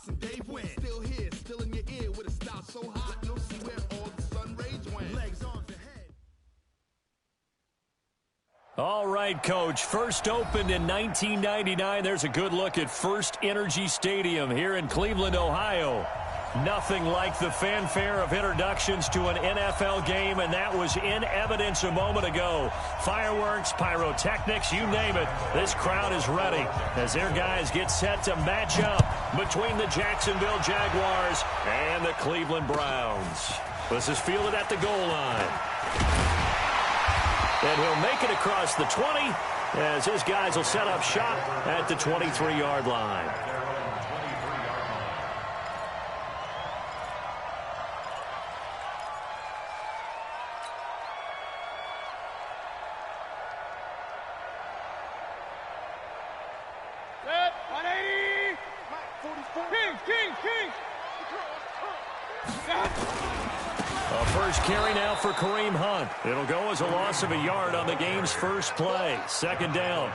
Ross and Dave win. Still here, still in your ear with a style so hot, you'll see where all the sun rays went. Legs, arms, and head. All right, Coach. First opened in 1999. There's a good look at First Energy Stadium here in Cleveland, Ohio. Nothing like the fanfare of introductions to an NFL game, and that was in evidence a moment ago. Fireworks, pyrotechnics, you name it. This crowd is ready as their guys get set to match up between the Jacksonville Jaguars and the Cleveland Browns. This is fielded at the goal line. And he'll make it across the 20 as his guys will set up shop at the 23-yard line. A first carry now for Kareem Hunt. It'll go as a loss of a yard on the game's first play. Second down.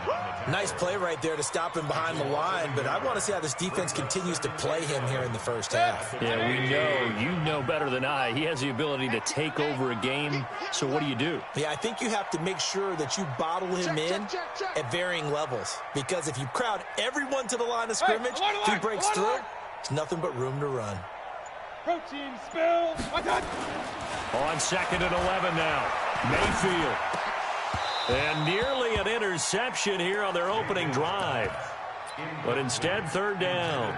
Nice play right there to stop him behind the line, but I want to see how this defense continues to play him here in the first half. Yeah, we know. You know better than I. He has the ability to take over a game, so what do? Yeah, I think you have to make sure that you bottle him in at varying levels, because if you crowd everyone to the line of scrimmage, if he breaks through, there's nothing but room to run. Protein spill. On 2nd and 11 now. Mayfield. And nearly an interception here on their opening drive. But instead, third down.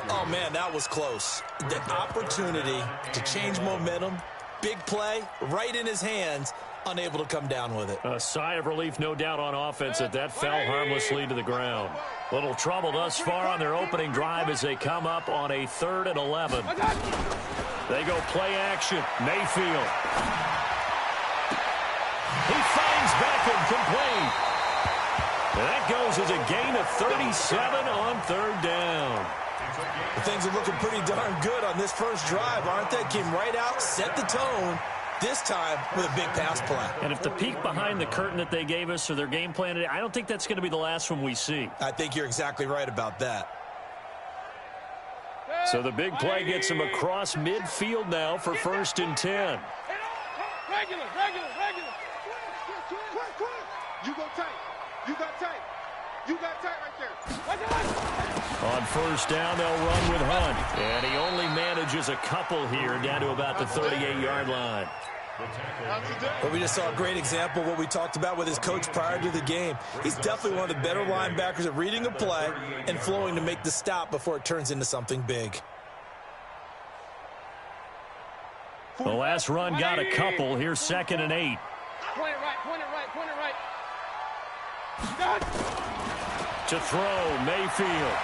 Oh, man, that was close. The opportunity to change momentum, big play, right in his hands, unable to come down with it. A sigh of relief, no doubt, on offense that fell harmlessly to the ground. Little trouble thus far on their opening drive as they come up on a 3rd and 11. They go play action. Mayfield. He finds Beckham complete. That goes as a gain of 37 on 3rd down. Things are looking pretty darn good on this first drive, aren't they? Came right out, set the tone. This time with a big pass play. And if the peek behind the curtain that they gave us or their game plan today, I don't think that's going to be the last one we see. I think you're exactly right about that. So the big play gets him across midfield now for 1st and 10. Regular. You go tight. You got tight. You got tight right there. On 1st down, they'll run with Hunt. And he only manages a couple here down to about the 38-yard line. But we just saw a great example of what we talked about with his coach prior to the game. He's definitely one of the better linebackers at reading a play and flowing to make the stop before it turns into something big. The last run got a couple. Here's 2nd and 8. Point it right. To throw, Mayfield.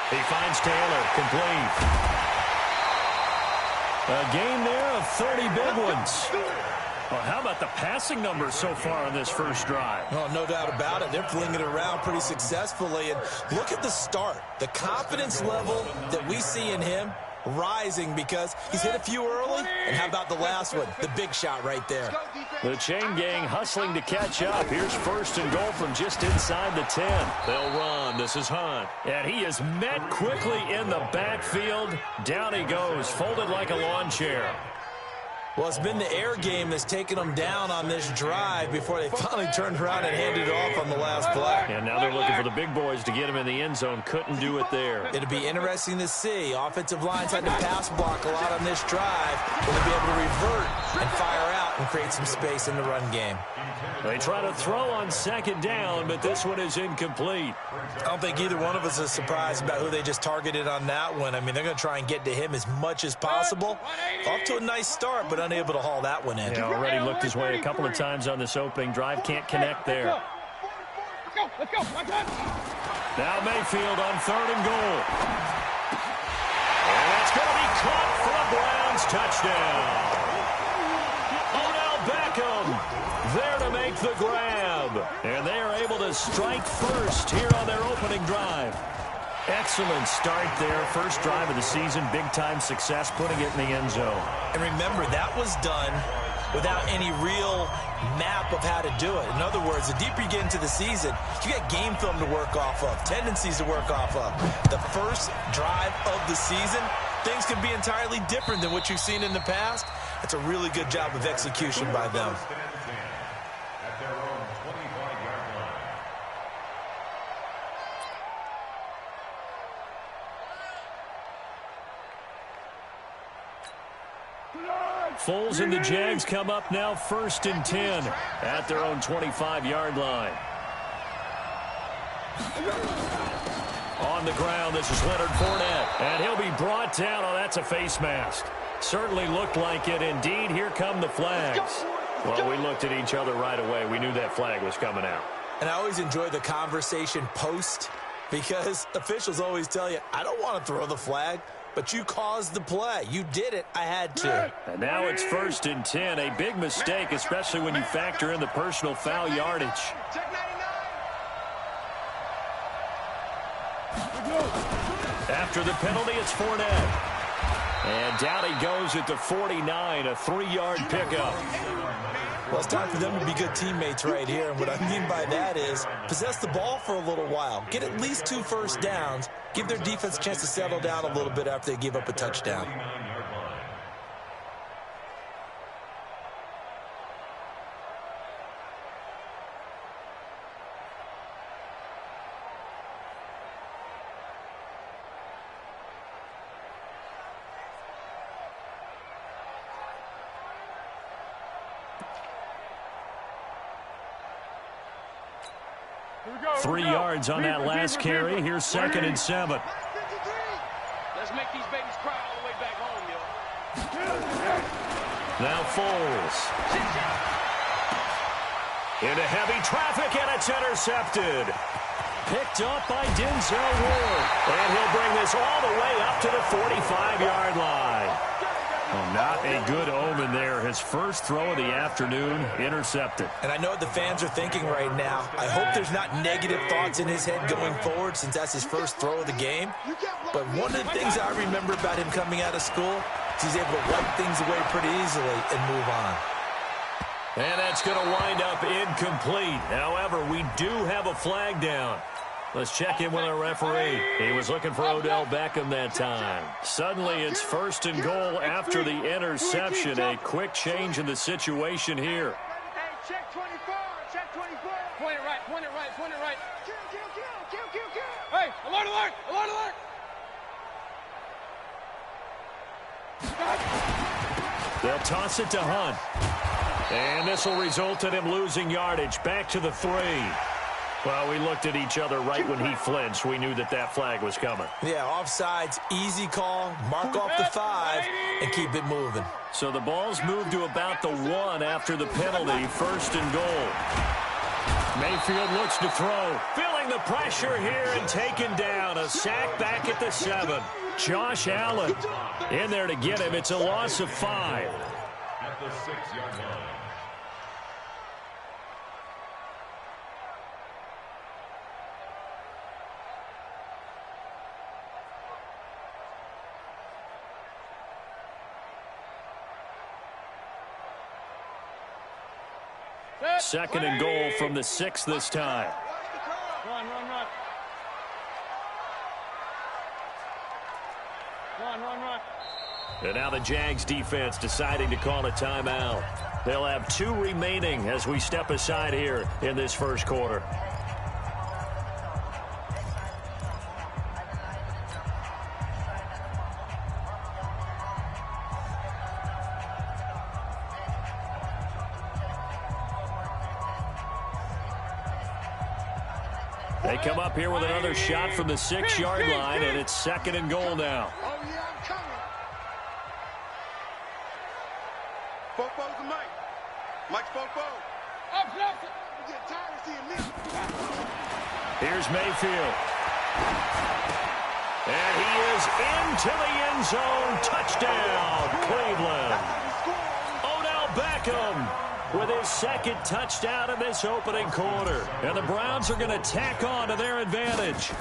He finds Taylor, complete. A gain there of 30 big ones. Well, how about the passing numbers so far on this first drive? Oh, no doubt about it. They're flinging it around pretty successfully. And look at the start. The confidence level that we see in him rising because he's hit a few early. And how about the last one? The big shot right there. The chain gang hustling to catch up. Here's 1st and goal from just inside the 10. They'll run. This is Hunt. And he is met quickly in the backfield. Down he goes, folded like a lawn chair. Well, it's been the air game that's taken them down on this drive before they finally turned around and handed it off on the last play. And now they're looking for the big boys to get him in the end zone. Couldn't do it there. It'll be interesting to see. Offensive lines had to pass block a lot on this drive. Will they be able to revert and fire out and create some space in the run game? They try to throw on 2nd down, but this one is incomplete. I don't think either one of us is surprised about who they just targeted on that one. I mean, they're going to try and get to him as much as possible. Off to a nice start, but unable to haul that one in. Yeah, already looked his way a couple of times on this opening drive. Can't connect there. Let's go. Now Mayfield on 3rd and goal. And it's going to be caught for a Browns touchdown. Odell Beckham there to make the grab. And they are able to strike first here on their opening drive. Excellent start there. First drive of the season. Big-time success, putting it in the end zone. And remember, that was done without any real map of how to do it. In other words, the deeper you get into the season, you get game film to work off of, tendencies to work off of. The first drive of the season, things can be entirely different than what you've seen in the past. It's a really good job of execution by them. Foles and the Jags come up now 1st and 10 at their own 25-yard line. On the ground, this is Leonard Fournette, and he'll be brought down. Oh, that's a face mask. Certainly looked like it. Indeed, here come the flags. Well, we looked at each other right away. We knew that flag was coming out. And I always enjoy the conversation post because officials always tell you, I don't want to throw the flag. But you caused the play. You did it. I had to. And now it's 1st and 10. A big mistake, especially when you factor in the personal foul yardage. After the penalty, it's Fournette. And down he goes at the 49, a 3-yard pickup. Well, it's time for them to be good teammates right here. And what I mean by that is possess the ball for a little while. Get at least 2 first downs. Give their defense a chance to settle down a little bit after they give up a touchdown. Three yards on that last carry. Here's 2nd and 7. Let's make these babies cry all the way back home, yo. Now Foles. Into heavy traffic, and it's intercepted. Picked up by Denzel Ward. And he'll bring this all the way up to the 45-yard line. Oh, not a good omen there. His first throw of the afternoon, intercepted. And I know what the fans are thinking right now. I hope there's not negative thoughts in his head going forward since that's his first throw of the game. But one of the things I remember about him coming out of school is he's able to wipe things away pretty easily and move on. And that's going to wind up incomplete. However, we do have a flag down. Let's check in with our referee. He was looking for Odell Beckham that time. Suddenly, it's 1st and goal after the interception. A quick change in the situation here. Hey, check 24, check 24. Point it right, point it right, point it right. Kill. Hey, alert, alert, alert, alert. They'll toss it to Hunt. And this will result in him losing yardage. Back to the 3. Well, we looked at each other right when he flinched. We knew that that flag was coming. Yeah, offsides, easy call, mark off the 5, and keep it moving. So the ball's moved to about the 1 after the penalty, 1st and goal. Mayfield looks to throw. Feeling the pressure here and taken down. A sack back at the 7. Josh Allen in there to get him. It's a loss of 5. At the 6-yard line. Second and goal from the 6 this time. Run. And now the Jags defense deciding to call a timeout. They'll have 2 remaining as we step aside here in this first quarter. They come up here with another shot from the 6-yard line, and it's 2nd and goal now. Oh, yeah, I'm coming. Fofo's the Mike. Mike's Fofo. Up. We get tired of seeing me. Here's Mayfield. And he is into the end zone. Touchdown, Cleveland. Odell Beckham with his second touchdown in this opening quarter. And the Browns are going to tack on to their advantage.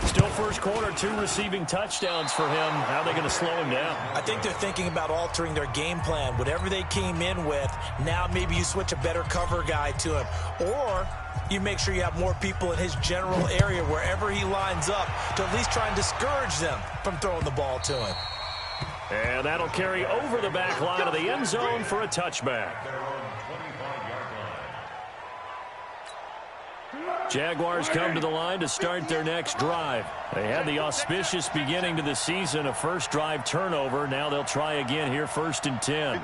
Still first quarter, 2 receiving touchdowns for him. How are they going to slow him down? I think they're thinking about altering their game plan. Whatever they came in with, now maybe you switch a better cover guy to him. Or you make sure you have more people in his general area wherever he lines up to at least try and discourage them from throwing the ball to him. And that'll carry over the back line of the end zone for a touchback. Jaguars come to the line to start their next drive. They had the auspicious beginning to the season, a first drive turnover. Now they'll try again here, 1st and 10.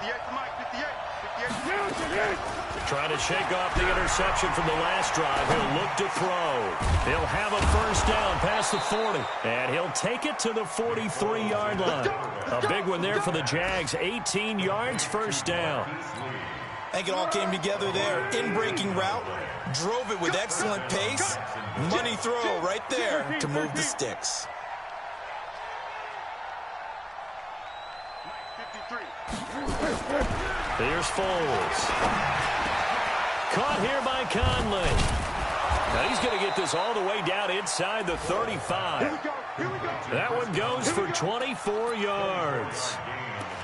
Trying to shake off the interception from the last drive. He'll look to throw. He'll have a first down past the 40. And he'll take it to the 43-yard line. A big one there for the Jags. 18 yards, first down. I think it all came together there. In-breaking route. Drove it with excellent pace. Money throw right there to move the sticks. Here's Foles. Caught here by Conley. Now he's going to get this all the way down inside the 35. That one goes for 24 yards.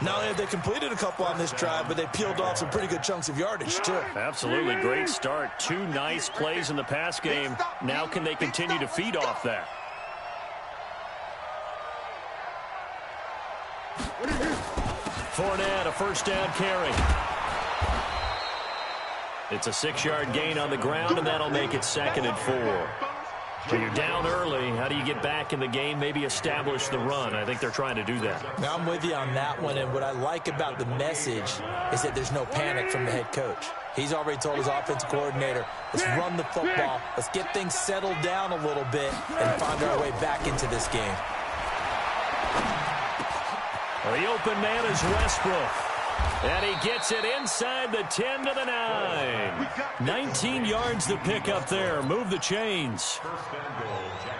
Not only have they completed a couple on this drive, but they peeled off some pretty good chunks of yardage, too. Absolutely great start. 2 nice plays in the pass game. Now can they continue to feed off that? Fournette, a first down carry. It's a 6-yard gain on the ground, and that'll make it 2nd and 4. So you're down early. How do you get back in the game, maybe establish the run? I think they're trying to do that. Now, I'm with you on that one, and what I like about the message is that there's no panic from the head coach. He's already told his offensive coordinator, let's run the football, let's get things settled down a little bit and find our way back into this game. Well, the open man is Westbrook. And he gets it inside the 10 to the 9. 19 yards to pick up there. Move the chains.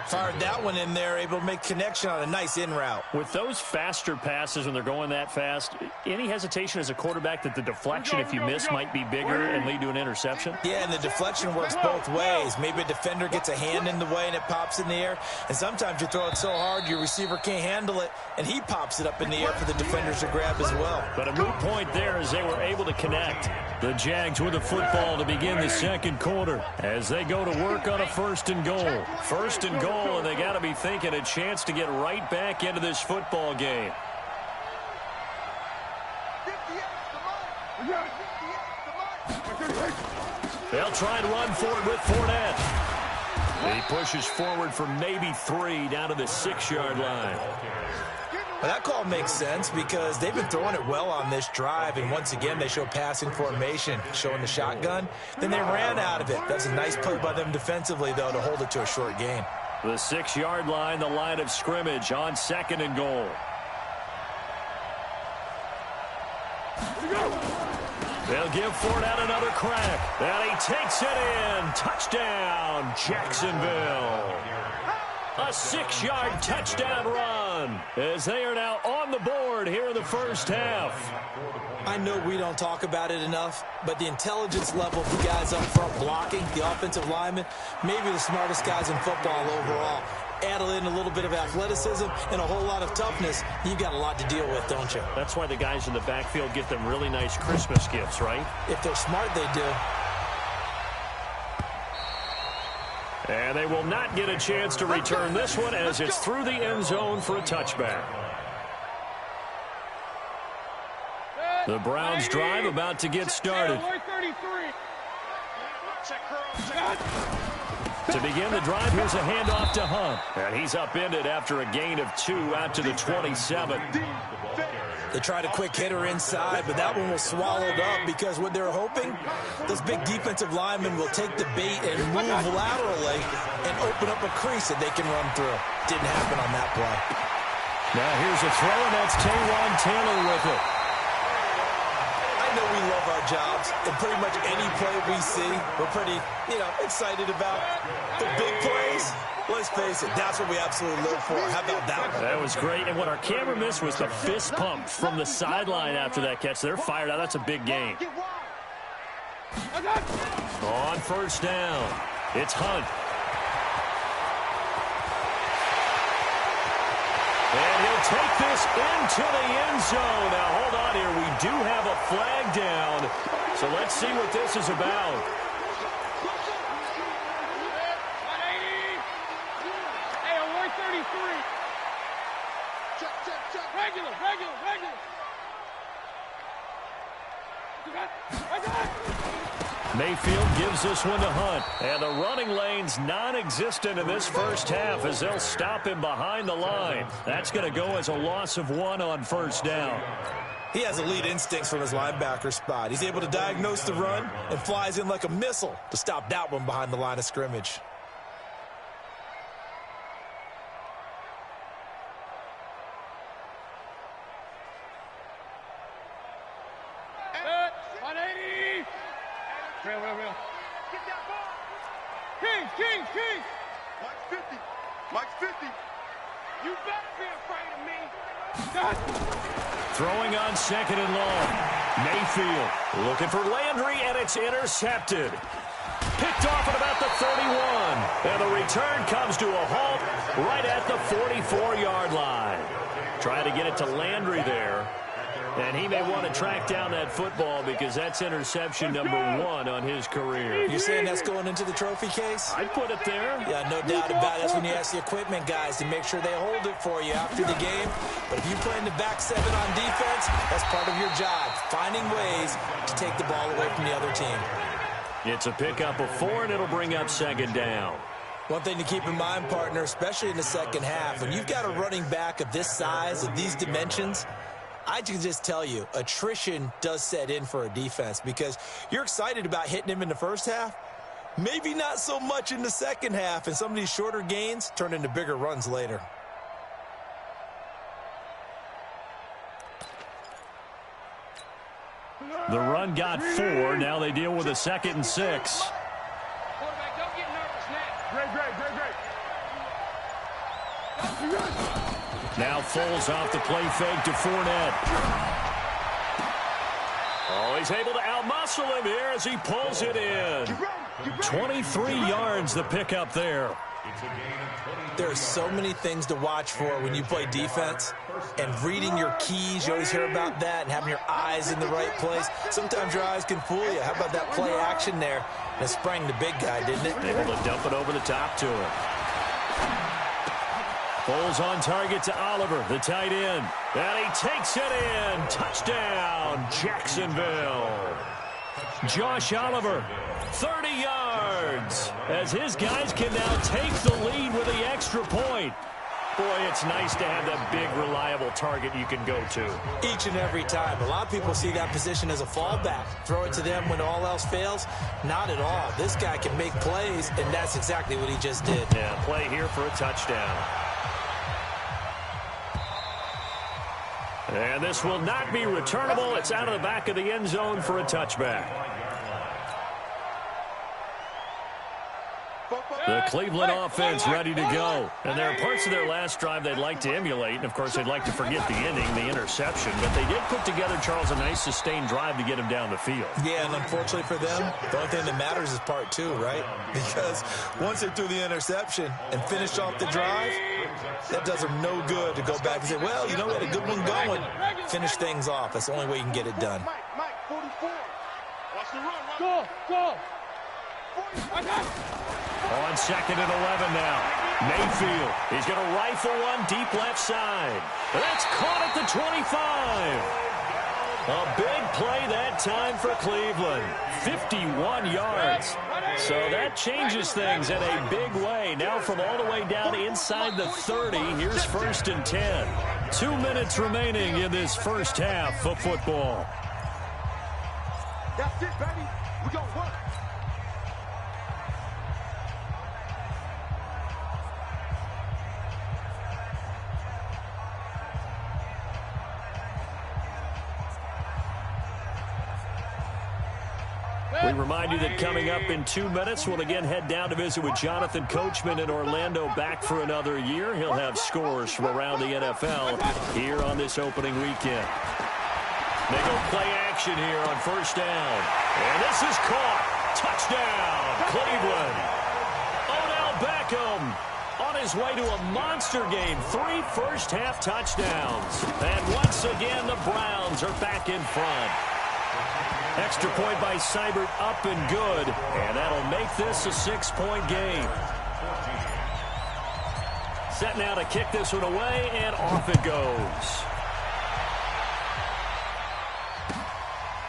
Fired that one in there, able to make connection on a nice in route. With those faster passes when they're going that fast, any hesitation as a quarterback that the deflection, if you miss, might be bigger and lead to an interception? Yeah, and the deflection works both ways. Maybe a defender gets a hand in the way and it pops in the air. And sometimes you throw it so hard your receiver can't handle it, and he pops it up in the air for the defenders to grab as well. But a moot point there as they were able to connect. The Jags with the football to begin the second quarter as they go to work on a 1st and goal. 1st and goal, and they got to be thinking a chance to get right back into this football game. They'll try and run forward with Fournette. He pushes forward for maybe 3 down to the 6-yard line. Well, that call makes sense because they've been throwing it well on this drive, and once again they show passing formation, showing the shotgun. Then they ran out of it. That's a nice play by them defensively, though, to hold it to a short gain. The 6-yard line, the line of scrimmage on 2nd and goal. They'll give Fournette another crack. And he takes it in. Touchdown, Jacksonville. A 6-yard touchdown run as they are now on the board here in the first half. I know we don't talk about it enough, but the intelligence level of the guys up front blocking, the offensive linemen, maybe the smartest guys in football overall. Add in a little bit of athleticism and a whole lot of toughness, you've got a lot to deal with, don't you? That's why the guys in the backfield get them really nice Christmas gifts, right? If they're smart, they do. And they will not get a chance to return this one as it's through the end zone for a touchback. The Browns drive about to get started. To begin the drive, here's a handoff to Hunt. And he's upended after a gain of 2 out to the 27. They tried a quick hitter inside, but that one was swallowed up because what they're hoping, those big defensive linemen will take the bait and move laterally and open up a crease that they can run through. Didn't happen on that play. Now here's a throw, and that's Taywan Taylor with it. I know we love our jobs, and pretty much any play we see, we're pretty, excited about. The big plays, let's face it, that's what we absolutely live for. How about that one? That was great, and what our camera missed was the fist pump from the sideline after that catch. They're fired out. That's a big game. On first down, it's Hunt. And he'll take this into the end zone. Now, hold on here. We do have a flag down. So let's see what this is about. Hey, on 133. Check. Regular. Mayfield gives this one to Hunt. And the running lane's non-existent in this first half as they'll stop him behind the line. That's going to go as a loss of 1 on first down. He has elite instincts from his linebacker spot. He's able to diagnose the run and flies in like a missile to stop that one behind the line of scrimmage. Real. Get that ball. Kings. Mike's 50. You better be afraid of me. Throwing on second and long. Mayfield looking for Landry, and it's intercepted. Picked off at about the 31. And the return comes to a halt right at the 44-yard line. Trying to get it to Landry there. And he may want to track down that football because that's interception number 1 on his career. You're saying that's going into the trophy case? I'd put it there. Yeah, no doubt about it. That's when you ask the equipment guys to make sure they hold it for you after the game. But if you play in the back 7 on defense, that's part of your job, finding ways to take the ball away from the other team. It's a pickup of 4, and it'll bring up second down. One thing to keep in mind, partner, especially in the second half, when you've got a running back of this size, of these dimensions, I can just tell you, attrition does set in for a defense because you're excited about hitting him in the first half. Maybe not so much in the second half, and some of these shorter gains turn into bigger runs later. The run got 4. Now they deal with a 2nd and 6. Quarterback, don't get nervous now. Great. Now Foles off the play fake to Fournette. Oh, he's able to outmuscle him here as he pulls it in. 23 yards the pickup there. There are so many things to watch for when you play defense. And reading your keys, you always hear about that, and having your eyes in the right place. Sometimes your eyes can fool you. How about that play action there? And it sprang the big guy, didn't it? Able to dump it over the top to him. Foles on target to Oliver, the tight end. And he takes it in. Touchdown, Jacksonville. Josh Oliver, 30 yards. As his guys can now take the lead with the extra point. Boy, it's nice to have that big, reliable target you can go to. Each and every time. A lot of people see that position as a fallback. Throw it to them when all else fails. Not at all. This guy can make plays, and that's exactly what he just did. Yeah, play here for a touchdown. And this will not be returnable. It's out of the back of the end zone for a touchback. The Cleveland offense ready to go. And there are parts of their last drive they'd like to emulate. And, of course, they'd like to forget the ending, the interception. But they did put together, Charles, a nice sustained drive to get him down the field. Yeah, and unfortunately for them, the only thing that matters is part 2, right? Because once they threw the interception and finished off the drive, that does them no good to go back and say, well, you know, we had a good one going. Finish things off. That's the only way you can get it done. Mike, 44. Watch the run. Go. On 2nd and 11 now. Mayfield. He's going to rifle one deep left side. That's caught at the 25. A big play that time for Cleveland. 51 yards. So that changes things in a big way. Now from all the way down inside the 30, here's 1st and 10. 2 minutes remaining in this first half of football. That's it, baby. We gonna work. We remind you that coming up in 2 minutes, we'll again head down to visit with Jonathan Coachman in Orlando, back for another year. He'll have scores from around the NFL here on this opening weekend. They go play action here on first down. And this is caught. Touchdown, Cleveland. Odell Beckham on his way to a monster game. 3 first-half touchdowns. And once again, the Browns are back in front. Extra point by Seibert, up and good. And that'll make this a 6-point game. Set now to kick this one away, and off it goes.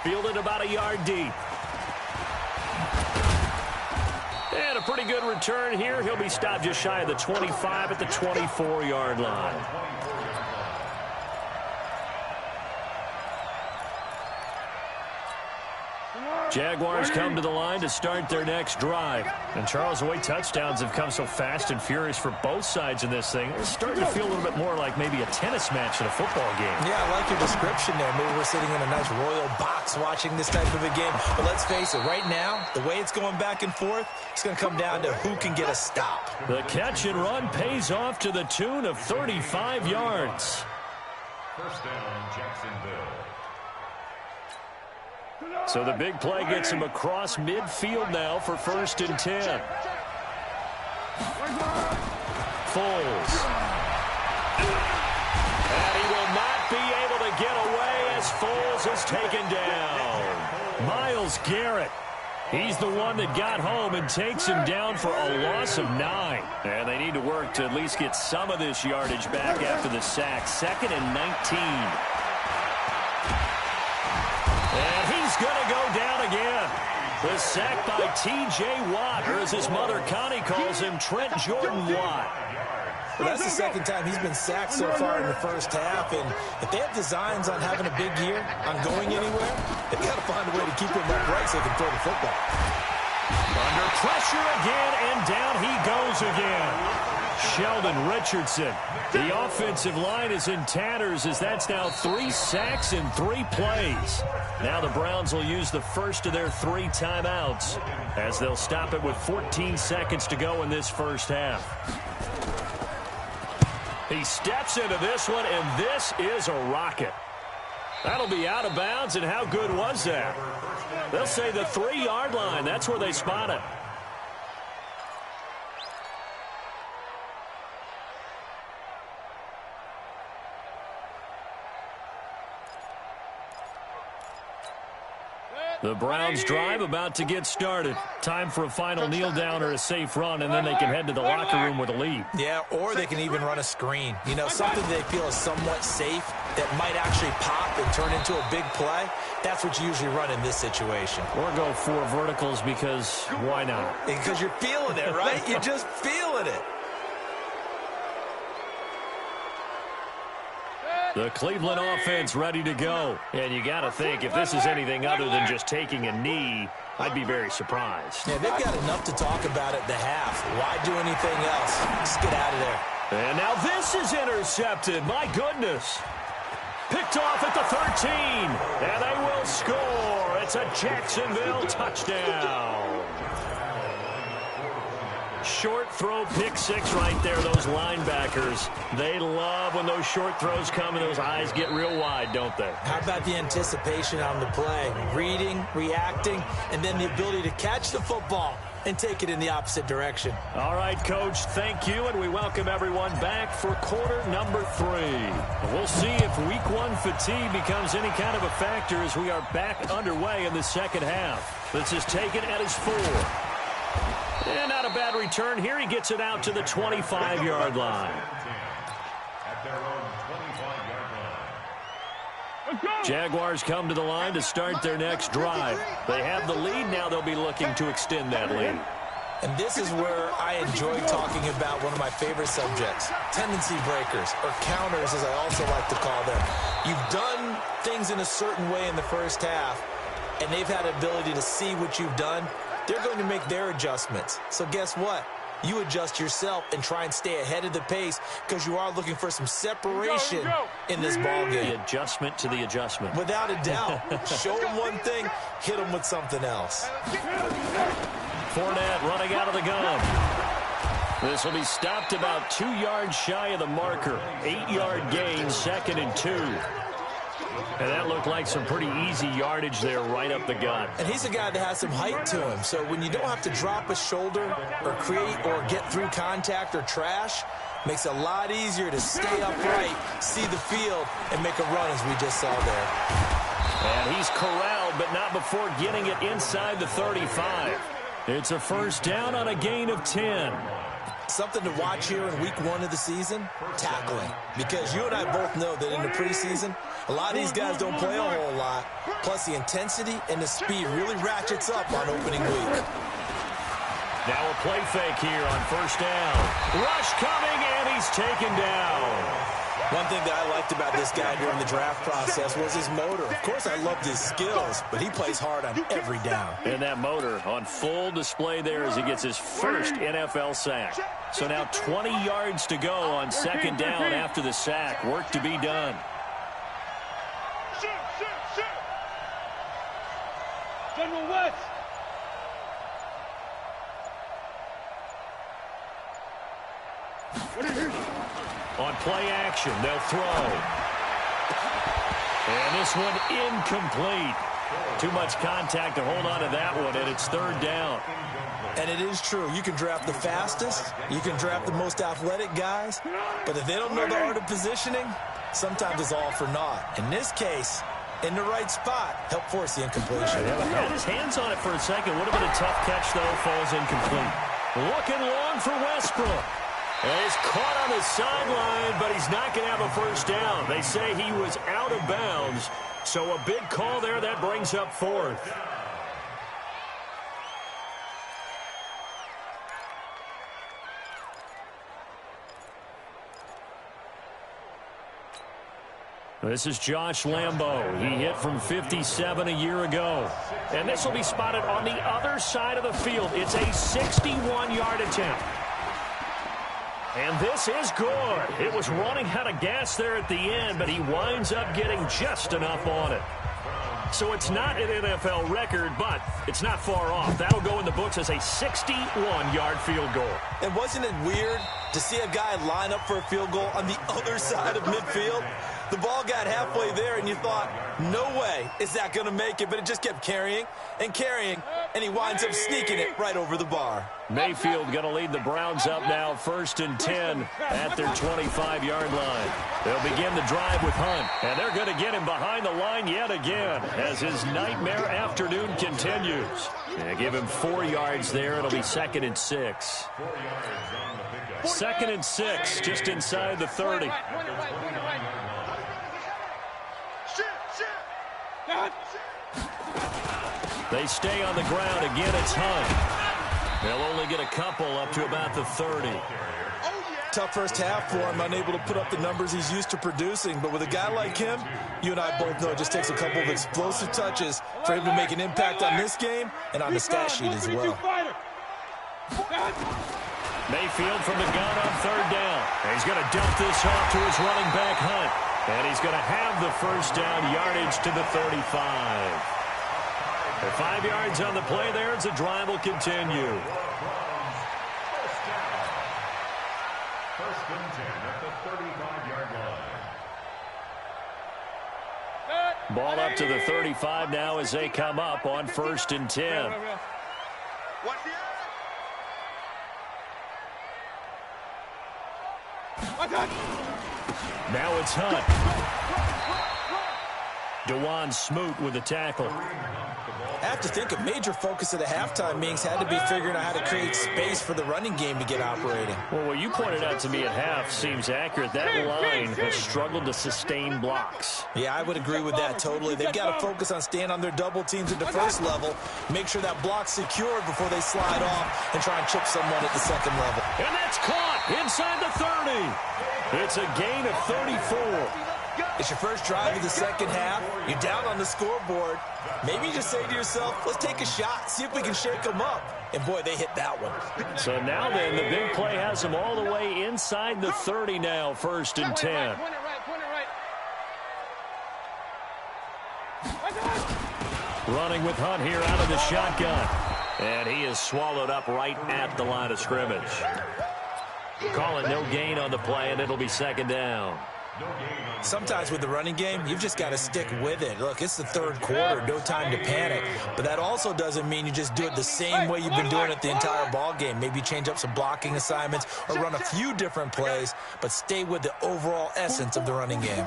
Fielded about a yard deep. And a pretty good return here. He'll be stopped just shy of the 25 at the 24-yard line. Jaguars come to the line to start their next drive. And Charles, the way touchdowns have come so fast and furious for both sides in this thing, it's starting to feel a little bit more like maybe a tennis match in a football game. Yeah, I like your description there. Maybe we're sitting in a nice royal box watching this type of a game. But let's face it, right now, the way it's going back and forth, it's going to come down to who can get a stop. The catch and run pays off to the tune of 35 yards. First down, Jacksonville. So the big play gets him across midfield now for 1st and 10. Foles. And he will not be able to get away as Foles is taken down. Myles Garrett. He's the one that got home and takes him down for a loss of 9. And they need to work to at least get some of this yardage back after the sack. 2nd and 19. And he's going to go down again. The sack by T.J. Watt, or as his mother Connie calls him, Trent Jordan Watt. Well, that's the second time he's been sacked so far in the first half. And if they have designs on having a big year, on going anywhere, they've got to find a way to keep him upright so they can throw the football. Under pressure again, and down he goes again. Sheldon Richardson. The offensive line is in tatters as that's now 3 sacks in 3 plays. Now the Browns will use the first of their 3 timeouts as they'll stop it with 14 seconds to go in this first half. He steps into this one, and this is a rocket. That'll be out of bounds, and how good was that? They'll say the 3-yard line. That's where they spot it. The Browns drive about to get started. Time for a final kneel down or a safe run, and then they can head to the locker room with a lead. Yeah, or they can even run a screen. You know, something they feel is somewhat safe that might actually pop and turn into a big play. That's what you usually run in this situation. Or go 4 verticals because why not? Because you're feeling it, right? You're just feeling it. The Cleveland offense ready to go. And you got to think, if this is anything other than just taking a knee, I'd be very surprised. Yeah, they've got enough to talk about at the half. Why do anything else? Just get out of there. And now this is intercepted. My goodness. Picked off at the 13. And they will score. It's a Jacksonville touchdown. Short throw, pick 6 right there. Those linebackers, they love when those short throws come and those eyes get real wide, don't they? How about the anticipation on the play? Reading, reacting, and then the ability to catch the football and take it in the opposite direction. All right, Coach, thank you, and we welcome everyone back for quarter number 3. We'll see if week 1 fatigue becomes any kind of a factor as we are back underway in the second half. This is taken at his 4. And not a bad return here. He gets it out to the 25-yard line. Jaguars come to the line to start their next drive. They have the lead. Now they'll be looking to extend that lead. And this is where I enjoy talking about one of my favorite subjects, tendency breakers, or counters, as I also like to call them. You've done things in a certain way in the first half, and they've had the ability to see what you've done. They're going to make their adjustments. So guess what? You adjust yourself and try and stay ahead of the pace because you are looking for some separation in this ballgame. The adjustment to the adjustment. Without a doubt. Show them one thing, hit them with something else. Fournette running out of the gun. This will be stopped about 2 yards shy of the marker. 8-yard gain, 2nd and 2. And that looked like some pretty easy yardage there right up the gut. And he's a guy that has some height to him. So when you don't have to drop a shoulder or create or get through contact or trash, makes it a lot easier to stay upright, see the field, and make a run as we just saw there. And he's corralled, but not before getting it inside the 35. It's a first down on a gain of 10. Something to watch here in week 1 of the season, tackling. Because you and I both know that in the preseason, a lot of these guys don't play a whole lot. Plus the intensity and the speed really ratchets up on opening week. Now a play fake here on first down. Rush coming, and he's taken down. One thing that I liked about this guy during the draft process was his motor. Of course, I loved his skills, but he plays hard on every down. And that motor on full display there as he gets his first NFL sack. So now 20 yards to go on second down after the sack. Work to be done. General West. On play action, they'll throw. And this one incomplete. Too much contact to hold on to that one, and it's third down. And it is true. You can draft the fastest. You can draft the most athletic guys. But if they don't know the art of positioning, sometimes it's all for naught. In this case, in the right spot, help force the incompletion. Had his hands on it for a second. Would have been a tough catch, though. Falls incomplete. Looking long for Westbrook. And he's caught on the sideline, but he's not going to have a first down. They say he was out of bounds. So a big call there. That brings up fourth. This is Josh Lambo. He hit from 57 a year ago. And this will be spotted on the other side of the field. It's a 61-yard attempt. And this is good. It was running out of gas there at the end, but he winds up getting just enough on it. So it's not an NFL record, but it's not far off. That'll go in the books as a 61-yard field goal. And wasn't it weird to see a guy line up for a field goal on the other side of midfield? The ball got halfway there, and you thought, no way is that going to make it, but it just kept carrying and carrying, and he winds up sneaking it right over the bar. Mayfield going to lead the Browns up now, 1st and 10 at their 25-yard line. They'll begin the drive with Hunt, and they're going to get him behind the line yet again as his nightmare afternoon continues. They give him 4 yards there. It'll be 2nd and 6. 2nd and 6, just inside the 30. They stay on the ground. Again, it's Hunt. They'll only get a couple up to about the 30. Tough first half for him, unable to put up the numbers he's used to producing. But with a guy like him, you and I both know it just takes a couple of explosive touches for him to make an impact on this game and on the stat sheet as well. Mayfield from the gun on 3rd down. And he's going to dump this off to his running back, Hunt. And he's going to have the first down, yardage to the 35. The 5 yards on the play there as the drive will continue. First and 10 at the 35-yard line. Ball up to the 35 now as they come up on 1st and 10. Now it's Hunt. DeJuan Smoot with the tackle. I have to think a major focus of the halftime meetings had to be figuring out how to create space for the running game to get operating. Well, what you pointed out to me at half seems accurate. That line has struggled to sustain blocks. Yeah, I would agree with that totally. They've got to focus on staying on their double teams at the first level, make sure that block's secured before they slide off and try and chip someone at the second level. And that's caught inside the 30. It's a gain of 34. It's your first drive of the second half. You're down on the scoreboard. Maybe you just say to yourself, let's take a shot, see if we can shake them up. And, boy, they hit that one. So now then, the big play has them all the way inside the 30 now, 1st and 10. Running with Hunt here out of the shotgun. And he is swallowed up right at the line of scrimmage. Call it no gain on the play, and it'll be 2nd down. Sometimes with the running game, you've just got to stick with it. Look, it's the third quarter, no time to panic. But that also doesn't mean you just do it the same way you've been doing it the entire ball game. Maybe change up some blocking assignments or run a few different plays, but stay with the overall essence of the running game.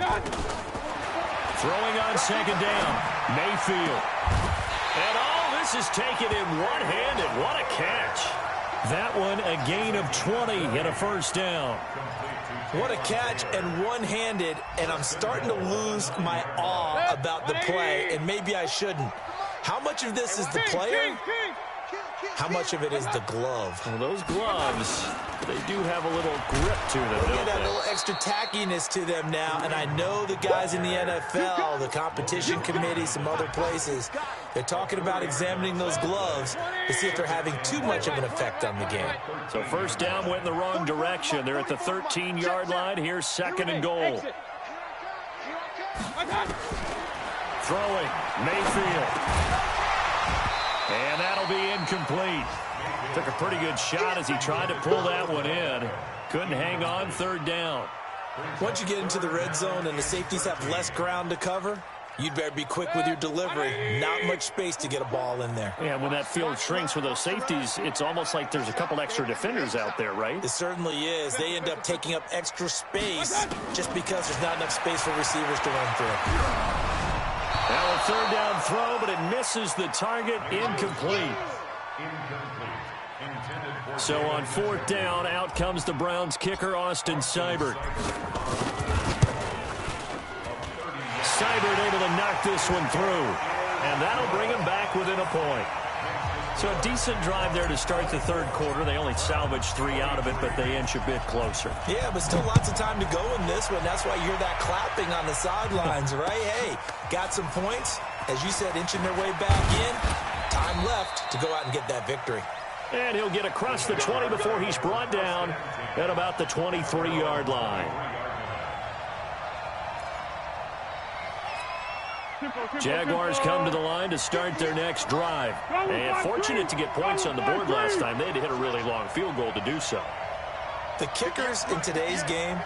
Throwing on second down, Mayfield. And all this is taken in one-handed. What a catch. That one a gain of 20 and a first down. What a catch and one-handed, and I'm starting to lose my awe about the play, and maybe I shouldn't. How much of this is the player? How much of it is the glove? Well, those gloves, they do have a little grip to them, Look don't at that they? little extra tackiness to them now, and I know the guys in the NFL, the competition committee, some other places, they're talking about examining those gloves to see if they're having too much of an effect on the game. So first down went in the wrong direction. They're at the 13-yard line. Here's second and goal. Throwing, Mayfield. And that'll be incomplete. Took a pretty good shot as he tried to pull that one in. Couldn't hang on, third down. Once you get into the red zone and the safeties have less ground to cover, you'd better be quick with your delivery. Not much space to get a ball in there. Yeah, when that field shrinks with those safeties, it's almost like there's a couple extra defenders out there, right? It certainly is. They end up taking up extra space just because there's not enough space for receivers to run through. Now a third down throw, but it misses the target, incomplete. So on fourth down, out comes the Browns kicker, Austin Seibert. Seibert able to knock this one through, and that'll bring him back within a point. So a decent drive there to start the third quarter. They only salvaged 3 out of it, but they inch a bit closer. Yeah, but still lots of time to go in this one. That's why you're that clapping on the sidelines, right? Hey, got some points. As you said, inching their way back in. Time left to go out and get that victory. And he'll get across the 20 before he's brought down at about the 23-yard line. Jaguars come to the line to start their next drive. And fortunate to get points on the board last time. They had to hit a really long field goal to do so. The kickers in today's game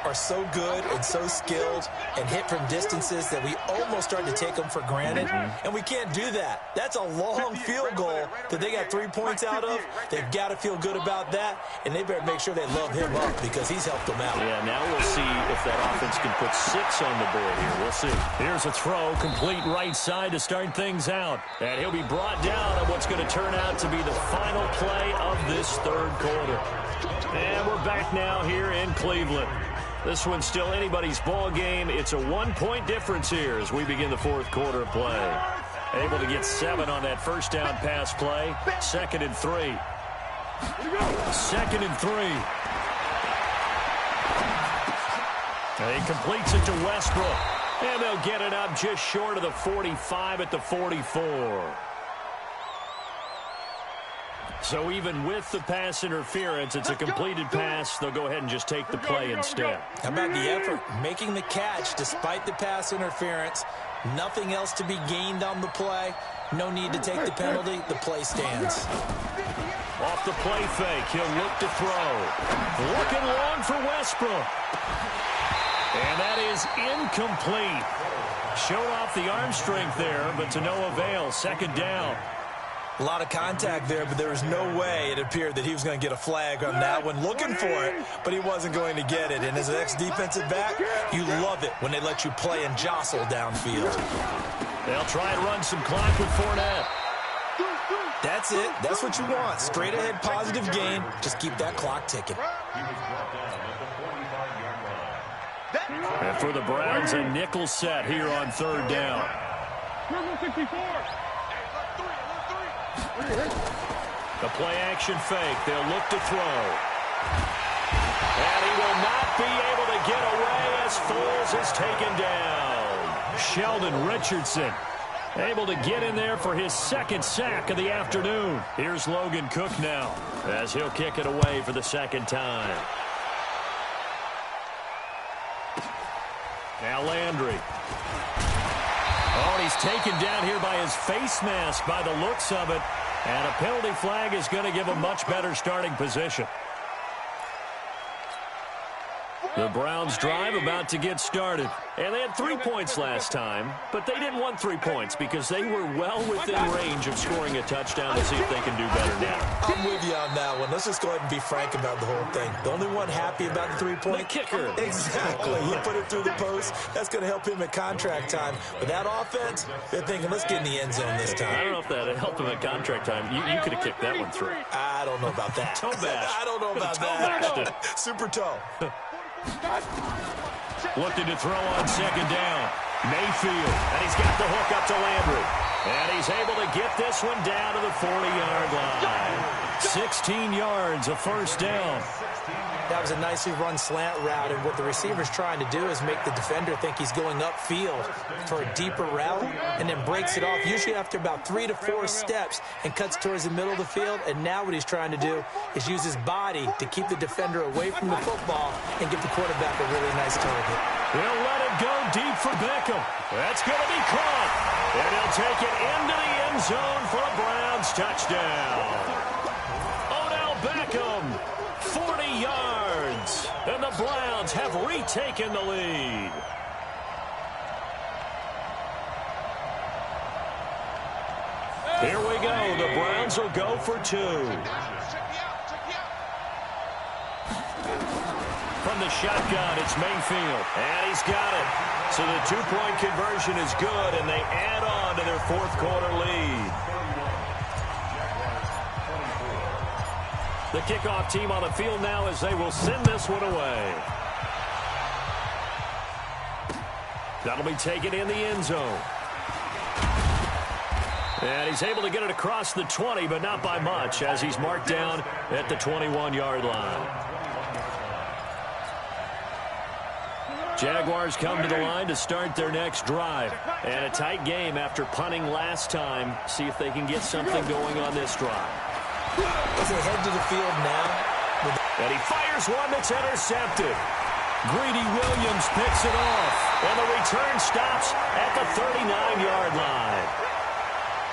are so good and so skilled and hit from distances that we almost start to take them for granted, and we can't do that. That's a long field goal that they got 3 points out of. They've got to feel good about that, and they better make sure they love him up because he's helped them out. Yeah, now we'll see if that offense can put 6 on the board here. We'll see. Here's a throw, complete right side to start things out, and he'll be brought down on what's going to turn out to be the final play of this third quarter. And we're back now here in Cleveland. This one's still anybody's ball game. It's a 1-point difference here as we begin the fourth quarter play. Able to get 7 on that first down pass play. 2nd and 3. 2nd and 3. And he completes it to Westbrook. And they'll get it up just short of the 45 at the 44. So even with the pass interference, it's a completed pass. They'll go ahead and just take the play instead. How about the effort? Making the catch despite the pass interference. Nothing else to be gained on the play. No need to take the penalty. The play stands. Off the play fake, he'll look to throw. Looking long for Westbrook. And that is incomplete. Showed off the arm strength there, but to no avail. 2nd down. A lot of contact there, but there was no way it appeared that he was going to get a flag on that one. Looking for it, but he wasn't going to get it. And as an ex-defensive back, you love it when they let you play and jostle downfield. They'll try and run some clock with Fournette. That's it. That's what you want. Straight ahead positive gain. Just keep that clock ticking. And for the Browns, a nickel set here on 3rd down. The play action fake. They'll look to throw. And he will not be able to get away as Foles is taken down. Sheldon Richardson able to get in there for his 2nd sack of the afternoon. Here's Logan Cook now as he'll kick it away for the 2nd time. Now Landry. Oh, and he's taken down here by his face mask by the looks of it. And a penalty flag is going to give a much better starting position. The Browns drive about to get started. And they had 3 points last time, but they didn't want 3 points because they were well within range of scoring a touchdown to see if they can do better now. I'm with you on that one. Let's just go ahead and be frank about the whole thing. The only one happy about the 3-point? The kicker. Exactly. He put it through the post. That's going to help him at contract time. But that offense, they're thinking, let's get in the end zone this time. I don't know if that helped him at contract time. You could have kicked that one through. I don't know about that. Toe bash. I don't know about that. Super toe. Looking to throw on second down. Mayfield, and he's got the hook up to Landry. And he's able to get this one down to the 40-yard line. 16 yards, a first down. That was a nicely run slant route, and what the receiver's trying to do is make the defender think he's going upfield for a deeper route and then breaks it off, usually after about 3 to 4 steps, and cuts towards the middle of the field. And now what he's trying to do is use his body to keep the defender away from the football and give the quarterback a really nice target. He'll let it go deep for Beckham. That's going to be caught. And he'll take it into the end zone for a Browns touchdown. Odell Beckham, 40 yards. And the Browns have retaken the lead. Here we go. The Browns will go for 2. From the shotgun, it's Mayfield. And he's got it. So the 2-point conversion is good, and they add on to their fourth-quarter lead. The kickoff team on the field now as they will send this one away. That'll be taken in the end zone. And he's able to get it across the 20, but not by much, as he's marked down at the 21-yard line. Jaguars come to the line to start their next drive. And a tight game after punting last time. See if they can get something going on this drive. As they head to the field now. And he fires one that's intercepted. Greedy Williams picks it off. And the return stops at the 39-yard line.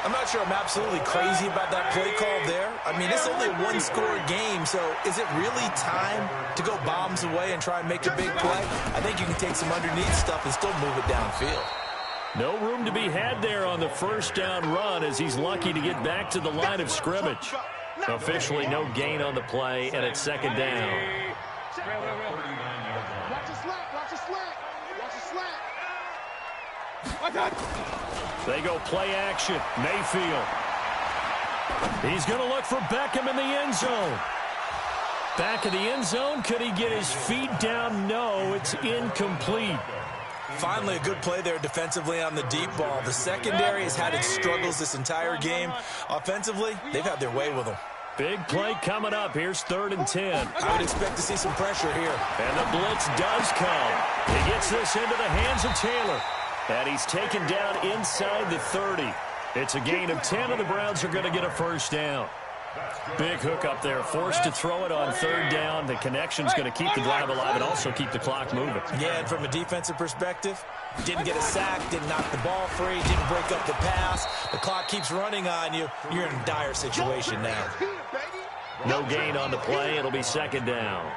I'm not sure I'm absolutely crazy about that play call there. I mean, it's only a one-score game, so is it really time to go bombs away and try and make a big play? I think you can take some underneath stuff and still move it downfield. No room to be had there on the first down run as he's lucky to get back to the line of scrimmage. Officially no gain on the play, and it's second down. Watch the slant. Watch the slant. Watch the slant. Watch that. They go play action. Mayfield. He's going to look for Beckham in the end zone. Back of the end zone. Could he get his feet down? No, it's incomplete. Finally, a good play there defensively on the deep ball. The secondary has had its struggles this entire game. Offensively, they've had their way with them. Big play coming up. Here's 3rd and 10. I would expect to see some pressure here. And the blitz does come. He gets this into the hands of Taylor. And he's taken down inside the 30. It's a gain of 10, and the Browns are going to get a first down. Big hook up there. Forced to throw it on 3rd down. The connection's going to keep the drive alive and also keep the clock moving. Yeah, and from a defensive perspective, didn't get a sack, didn't knock the ball free, didn't break up the pass. The clock keeps running on you. You're in a dire situation now. No gain on the play. It'll be second down.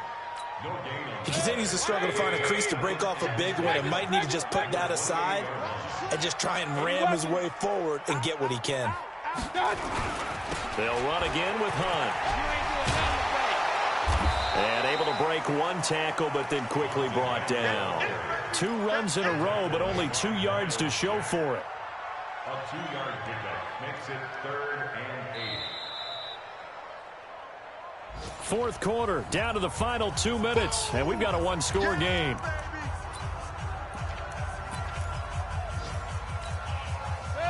He continues to struggle to find a crease to break off a big one and might need to just put that aside and just try and ram his way forward and get what he can. They'll run again with Hunt. And able to break one tackle, but then quickly brought down. 2 runs in a row, but only 2 yards to show for it. A 2-yard pickup makes it 3rd and 8. Fourth quarter, down to the final 2 minutes, and we've got a one-score game.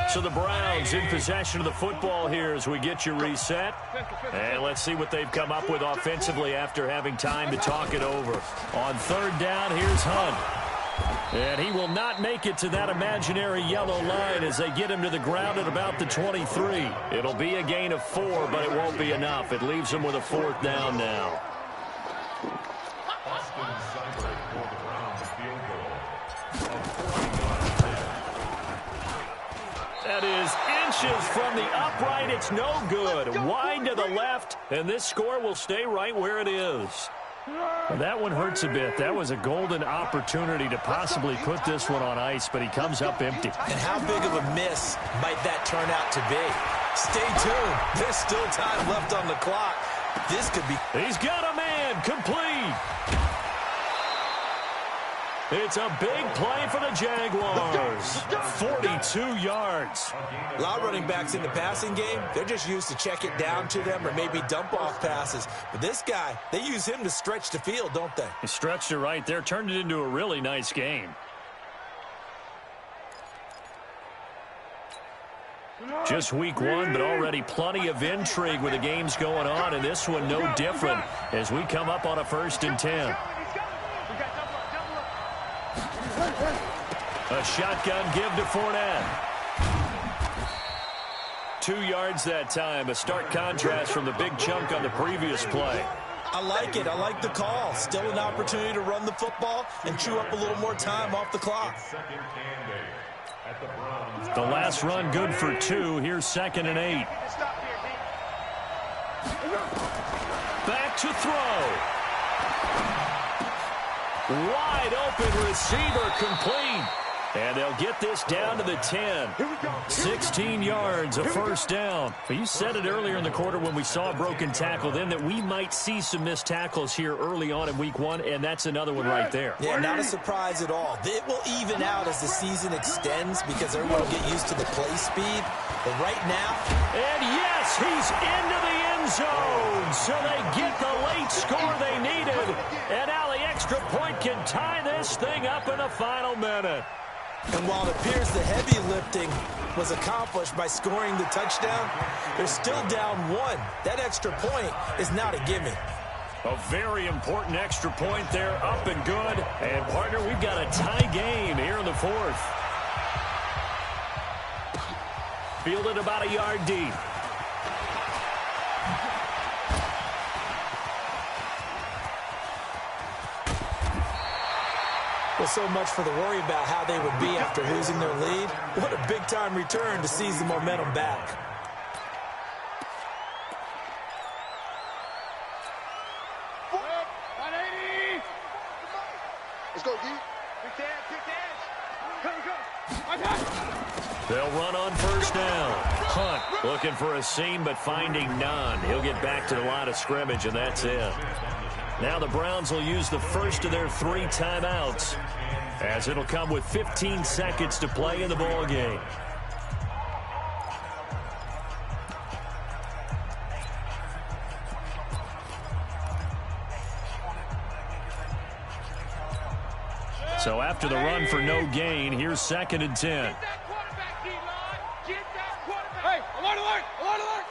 So the Browns in possession of the football here as we get you reset. And let's see what they've come up with offensively after having time to talk it over. On 3rd down, here's Hunt. And he will not make it to that imaginary yellow line as they get him to the ground at about the 23. It'll be a gain of 4, but it won't be enough. It leaves him with a 4th down now. That is inches from the upright. It's no good. Wide to the left, and this score will stay right where it is. Well, that one hurts a bit. That was a golden opportunity to possibly put this one on ice, but he comes up empty. And how big of a miss might that turn out to be? Stay tuned. There's still time left on the clock. This could be... He's got a man. Complete. It's a big play for the Jaguars. 42 yards. A lot of running backs in the passing game, they're just used to check it down to them or maybe dump off passes. But this guy, they use him to stretch the field, don't they? He stretched it right there, turned it into a really nice game. Just week one, but already plenty of intrigue with the games going on, and this one no different as we come up on a 1st and 10. A shotgun give to Fournette. 2 yards that time. A stark contrast from the big chunk on the previous play. I like it. I like the call. Still an opportunity to run the football and chew up a little more time off the clock. The last run good for 2. Here's 2nd and 8. Back to throw. Wide open receiver complete. And they'll get this down to the 10. 16 yards, a 1st down. But you said it earlier in the quarter when we saw a broken tackle then that we might see some missed tackles here early on in week one, and that's another one right there. Yeah, not a surprise at all. It will even out as the season extends because everyone will get used to the play speed. But right now... And yes, he's into the end zone. So they get the late score they needed. And now the extra point can tie this thing up in the final minute. And while it appears the heavy lifting was accomplished by scoring the touchdown, they're still down 1. That extra point is not a gimme. A very important extra point there, up and good. And, partner, we've got a tie game here in the 4th. Fielded about a yard deep. Well, so much for the worry about how they would be after losing their lead. What a big-time return to seize the momentum back. Let's go, D. Big dance. They'll run on 1st down. Hunt looking for a seam, but finding none. He'll get back to the line of scrimmage, and that's it. Now the Browns will use the first of their 3 timeouts, as it'll come with 15 seconds to play in the ball game. So after the run for no gain, here's 2nd and 10. Hey, alert, alert, alert, alert.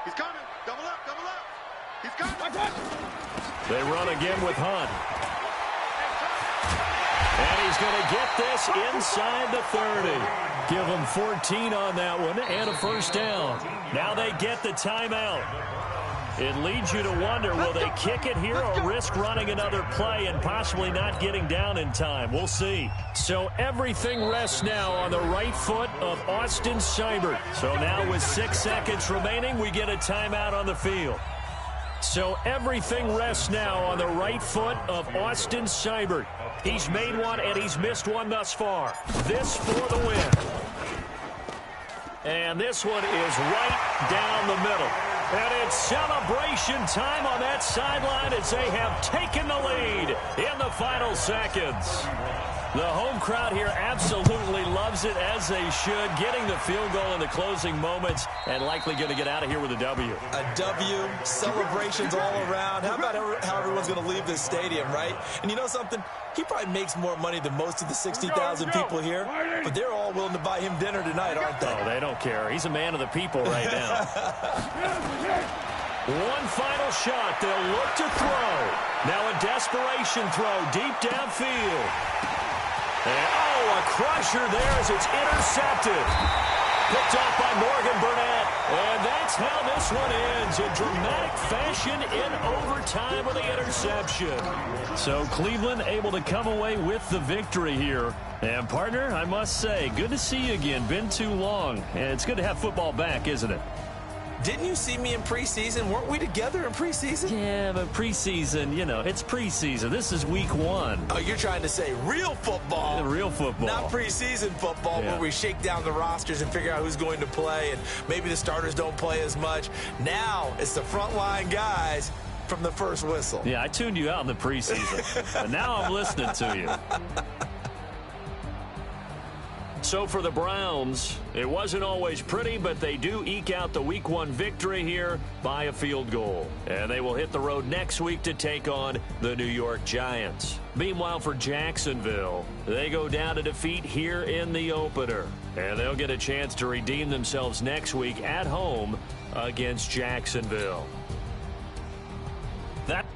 He's coming. Double up, double up. He's coming. They run again with Hunt. And he's going to get this inside the 30. Give him 14 on that one and a 1st down. Now they get the timeout. It leads you to wonder, will they kick it here or risk running another play and possibly not getting down in time? We'll see. So everything rests now on the right foot of Austin Seibert. So now with 6 seconds remaining, we get a timeout on the field. So everything rests now on the right foot of Austin Seibert. He's made one and he's missed one thus far. This for the win. And this one is right down the middle. And it's celebration time on that sideline as they have taken the lead in the final seconds. The home crowd here absolutely loves it, as they should, getting the field goal in the closing moments and likely going to get out of here with a W. A W, celebrations all around. How about how everyone's going to leave this stadium, right? And you know something? He probably makes more money than most of the 60,000 people here, but they're all willing to buy him dinner tonight, aren't they? Oh, they don't care. He's a man of the people right now. One final shot. They'll look to throw. Now a desperation throw deep downfield. And, oh, a crusher there as it's intercepted. Picked off by Morgan Burnett. And that's how this one ends, in dramatic fashion in overtime with the interception. So Cleveland able to come away with the victory here. And, partner, I must say, good to see you again. Been too long. And it's good to have football back, isn't it? Didn't you see me in preseason? Weren't we together in preseason? Yeah, but preseason, you know, it's preseason. This is week 1. Oh, you're trying to say real football. Real football. Not preseason football where we shake down the rosters and figure out who's going to play, and maybe the starters don't play as much. Now it's the frontline guys from the first whistle. Yeah, I tuned you out in the preseason, and now I'm listening to you. So for the Browns, it wasn't always pretty, but they do eke out the Week 1 victory here by a field goal. And they will hit the road next week to take on the New York Giants. Meanwhile, for Jacksonville, they go down to defeat here in the opener. And they'll get a chance to redeem themselves next week at home against Jacksonville. That